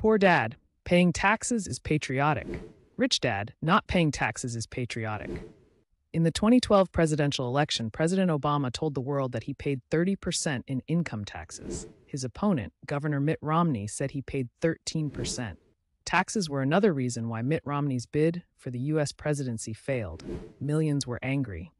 Poor dad, paying taxes is patriotic. Rich dad, not paying taxes is patriotic. In the 2012 presidential election, President Obama told the world that he paid 30% in income taxes. His opponent, Governor Mitt Romney, said he paid 13%. Taxes were another reason why Mitt Romney's bid for the U.S. presidency failed. Millions were angry.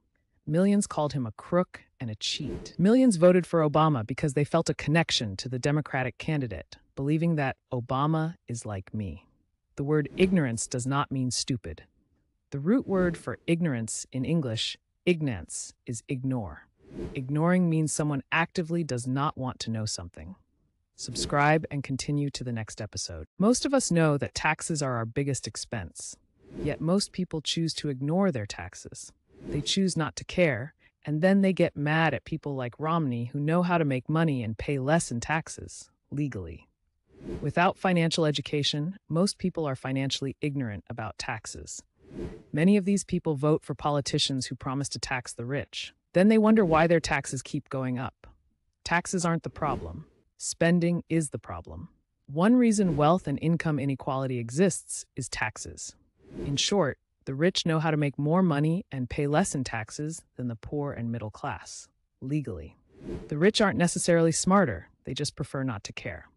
Millions called him a crook and a cheat. Millions voted for Obama because they felt a connection to the Democratic candidate, believing that Obama is like me. The word ignorance does not mean stupid. The root word for ignorance in English, ignance, is ignore. Ignoring means someone actively does not want to know something. Subscribe and continue to the next episode. Most of us know that taxes are our biggest expense, yet most people choose to ignore their taxes. They choose not to care, and then they get mad at people like Romney who know how to make money and pay less in taxes, legally. Without financial education, most people are financially ignorant about taxes. Many of these people vote for politicians who promise to tax the rich. Then they wonder why their taxes keep going up. Taxes aren't the problem. Spending is the problem. One reason wealth and income inequality exists is taxes. In short, the rich know how to make more money and pay less in taxes than the poor and middle class, legally. The rich aren't necessarily smarter, they just prefer not to care.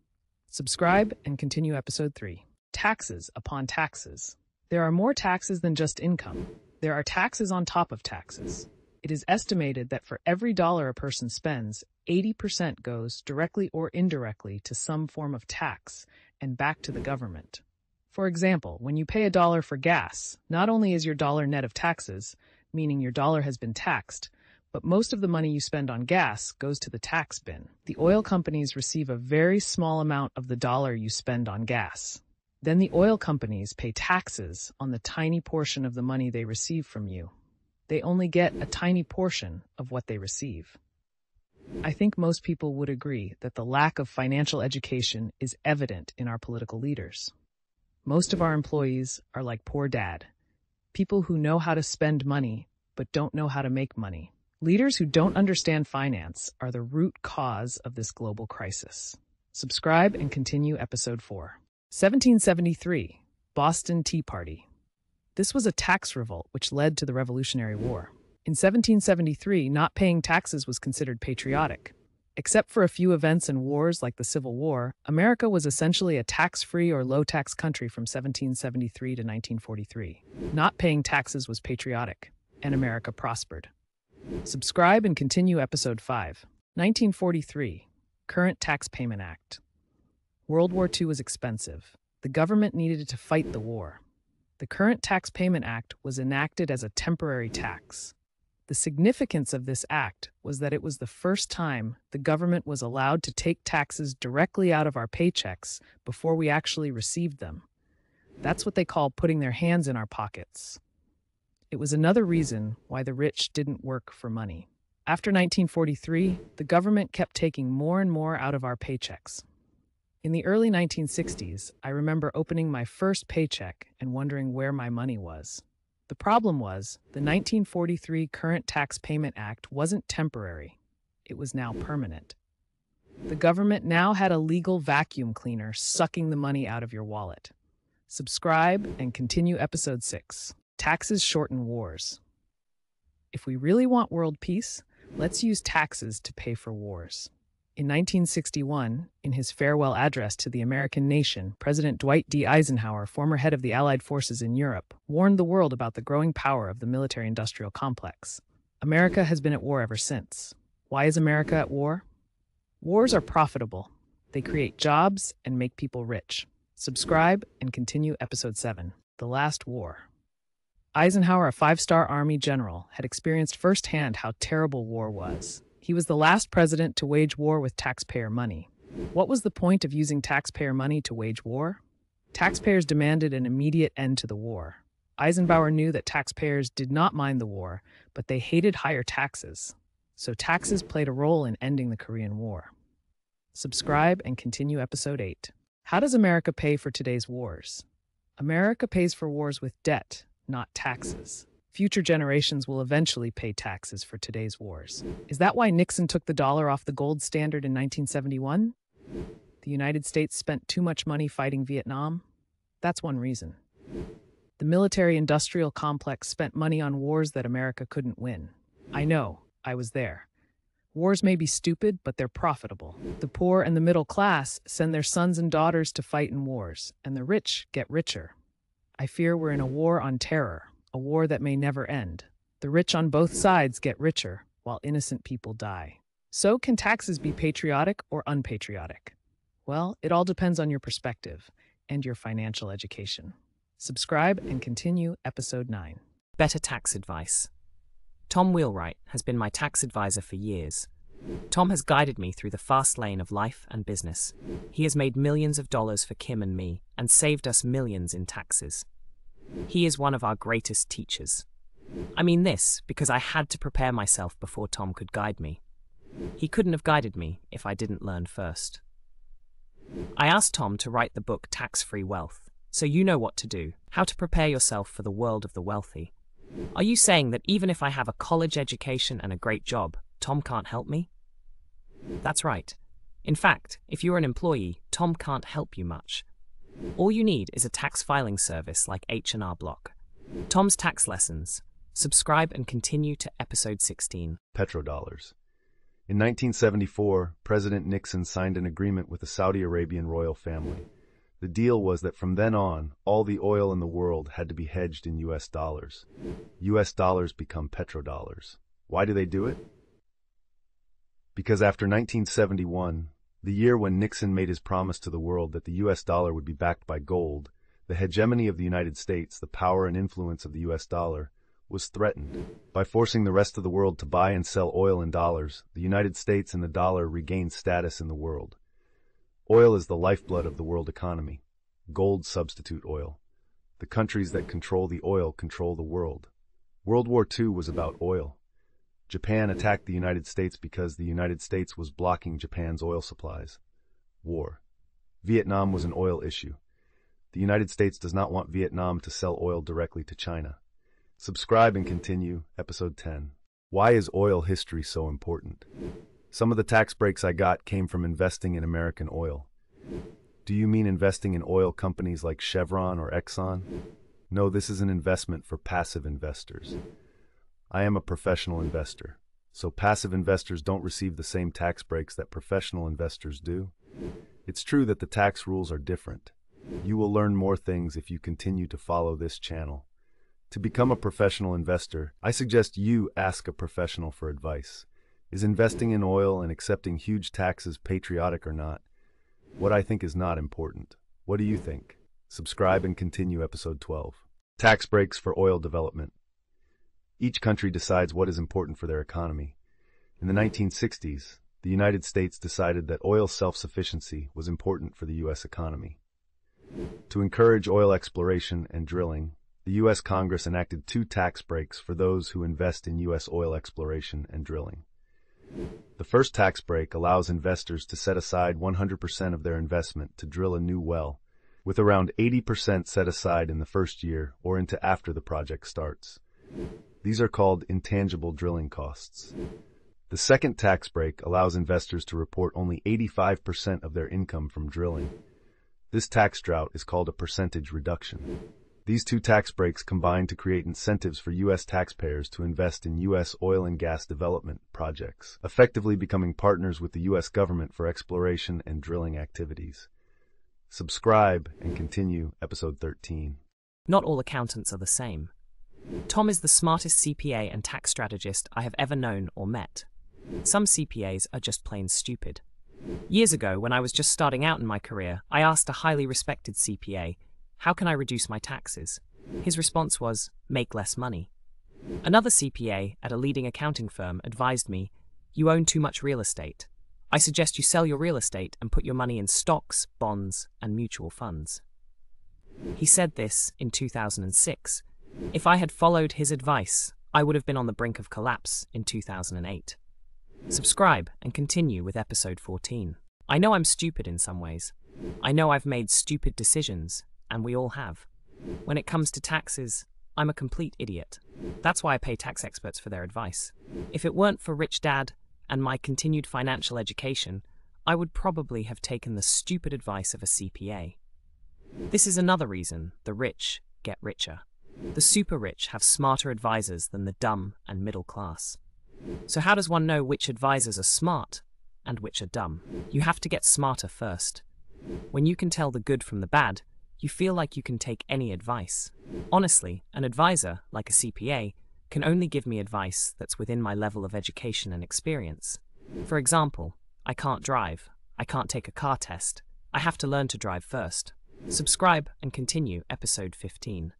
Subscribe and continue episode 3. Taxes upon taxes. There are more taxes than just income. There are taxes on top of taxes. It is estimated that for every dollar a person spends, 80% goes directly or indirectly to some form of tax and back to the government. For example, when you pay $1 for gas, not only is your dollar net of taxes, meaning your dollar has been taxed, but most of the money you spend on gas goes to the tax bin. The oil companies receive a very small amount of the dollar you spend on gas. Then the oil companies pay taxes on the tiny portion of the money they receive from you. They only get a tiny portion of what they receive. I think most people would agree that the lack of financial education is evident in our political leaders. Most of our employees are like poor dad, people who know how to spend money but don't know how to make money. Leaders who don't understand finance are the root cause of this global crisis. Subscribe and continue episode 4. 1773, Boston Tea Party. This was a tax revolt which led to the Revolutionary War. In 1773, not paying taxes was considered patriotic. Except for a few events and wars like the Civil War, America was essentially a tax-free or low-tax country from 1773 to 1943. Not paying taxes was patriotic, and America prospered. Subscribe and continue episode 5. 1943, Current Tax Payment Act. World War II was expensive. The government needed to fight the war. The Current Tax Payment Act was enacted as a temporary tax. The significance of this act was that it was the first time the government was allowed to take taxes directly out of our paychecks before we actually received them. That's what they call putting their hands in our pockets. It was another reason why the rich didn't work for money. After 1943, the government kept taking more and more out of our paychecks. In the early 1960s, I remember opening my first paycheck and wondering where my money was. The problem was, the 1943 Current Tax Payment Act wasn't temporary. It was now permanent. The government now had a legal vacuum cleaner sucking the money out of your wallet. Subscribe and continue episode 6. Taxes shorten wars. If we really want world peace, let's use taxes to pay for wars. In 1961, in his farewell address to the American nation, President Dwight D. Eisenhower, former head of the Allied forces in Europe, warned the world about the growing power of the military-industrial complex. America has been at war ever since. Why is America at war? Wars are profitable. They create jobs and make people rich. Subscribe and continue episode 7. The Last War. Eisenhower, a 5-star Army general, had experienced firsthand how terrible war was. He was the last president to wage war with taxpayer money. What was the point of using taxpayer money to wage war? Taxpayers demanded an immediate end to the war. Eisenhower knew that taxpayers did not mind the war, but they hated higher taxes. So taxes played a role in ending the Korean War. Subscribe and continue episode 8. How does America pay for today's wars? America pays for wars with debt, not taxes. Future generations will eventually pay taxes for today's wars. Is that why Nixon took the dollar off the gold standard in 1971? The The United States spent too much money fighting Vietnam? That's one reason. The military-industrial complex spent money on wars that America couldn't win. I know, I was there. Wars may be stupid, but they're profitable. The poor and the middle class send their sons and daughters to fight in wars, and the rich get richer. I fear we're in a war on terror, a war that may never end. The rich on both sides get richer, while innocent people die. So, can taxes be patriotic or unpatriotic? Well, it all depends on your perspective and your financial education. Subscribe and continue episode 9. Better tax advice. Tom Wheelwright has been my tax advisor for years. Tom has guided me through the fast lane of life and business. He has made millions of dollars for Kim and me and saved us millions in taxes. He is one of our greatest teachers. I mean this because I had to prepare myself before Tom could guide me. He couldn't have guided me if I didn't learn first. I asked Tom to write the book Tax-Free Wealth, so you know what to do, how to prepare yourself for the world of the wealthy. Are you saying that even if I have a college education and a great job, Tom can't help me? That's right. In fact, if you're an employee, Tom can't help you much. All you need is a tax filing service like H&R Block. Tom's Tax Lessons. Subscribe and continue to episode 16. Petrodollars. In 1974, President Nixon signed an agreement with the Saudi Arabian royal family. The deal was that from then on, all the oil in the world had to be hedged in US dollars. US dollars become petrodollars. Why do they do it? Because after 1971, the year when Nixon made his promise to the world that the US dollar would be backed by gold, the hegemony of the United States, the power and influence of the US dollar, was threatened. By forcing the rest of the world to buy and sell oil in dollars, the United States and the dollar regained status in the world. Oil is the lifeblood of the world economy. Gold substitute oil. The countries that control the oil control the world. World War II was about oil. Japan attacked the United States because the United States was blocking Japan's oil supplies. War. Vietnam was an oil issue. The United States does not want Vietnam to sell oil directly to China. Subscribe and continue, episode 10. Why is oil history so important? Some of the tax breaks I got came from investing in American oil. Do you mean investing in oil companies like Chevron or Exxon? No, this is an investment for passive investors. I am a professional investor, so passive investors don't receive the same tax breaks that professional investors do. It's true that the tax rules are different. You will learn more things if you continue to follow this channel. To become a professional investor, I suggest you ask a professional for advice. Is investing in oil and accepting huge taxes patriotic or not? What I think is not important. What do you think? Subscribe and continue episode 12. Tax breaks for oil development. Each country decides what is important for their economy. In the 1960s, the United States decided that oil self-sufficiency was important for the U.S. economy. To encourage oil exploration and drilling, the U.S. Congress enacted 2 tax breaks for those who invest in U.S. oil exploration and drilling. The first tax break allows investors to set aside 100% of their investment to drill a new well, with around 80% set aside in the first year or into after the project starts. These are called intangible drilling costs. The second tax break allows investors to report only 85% of their income from drilling. This tax drought is called a percentage reduction. These 2 tax breaks combine to create incentives for U.S. taxpayers to invest in U.S. oil and gas development projects, effectively becoming partners with the U.S. government for exploration and drilling activities. Subscribe and continue episode 13. Not all accountants are the same. Tom is the smartest CPA and tax strategist I have ever known or met. Some CPAs are just plain stupid. Years ago, when I was just starting out in my career, I asked a highly respected CPA, "How can I reduce my taxes?" His response was, "Make less money." Another CPA at a leading accounting firm advised me, "You own too much real estate. I suggest you sell your real estate and put your money in stocks, bonds, and mutual funds." He said this in 2006. If I had followed his advice, I would have been on the brink of collapse in 2008. Subscribe and continue with episode 14. I know I'm stupid in some ways. I know I've made stupid decisions, and we all have. When it comes to taxes, I'm a complete idiot. That's why I pay tax experts for their advice. If it weren't for Rich Dad and my continued financial education, I would probably have taken the stupid advice of a CPA. This is another reason the rich get richer. The super rich have smarter advisors than the dumb and middle class. So how does one know which advisors are smart and which are dumb? You have to get smarter first. When you can tell the good from the bad, you feel like you can take any advice. Honestly, an advisor, like a CPA, can only give me advice that's within my level of education and experience. For example, I can't drive. I can't take a car test. I have to learn to drive first. Subscribe and continue episode 15.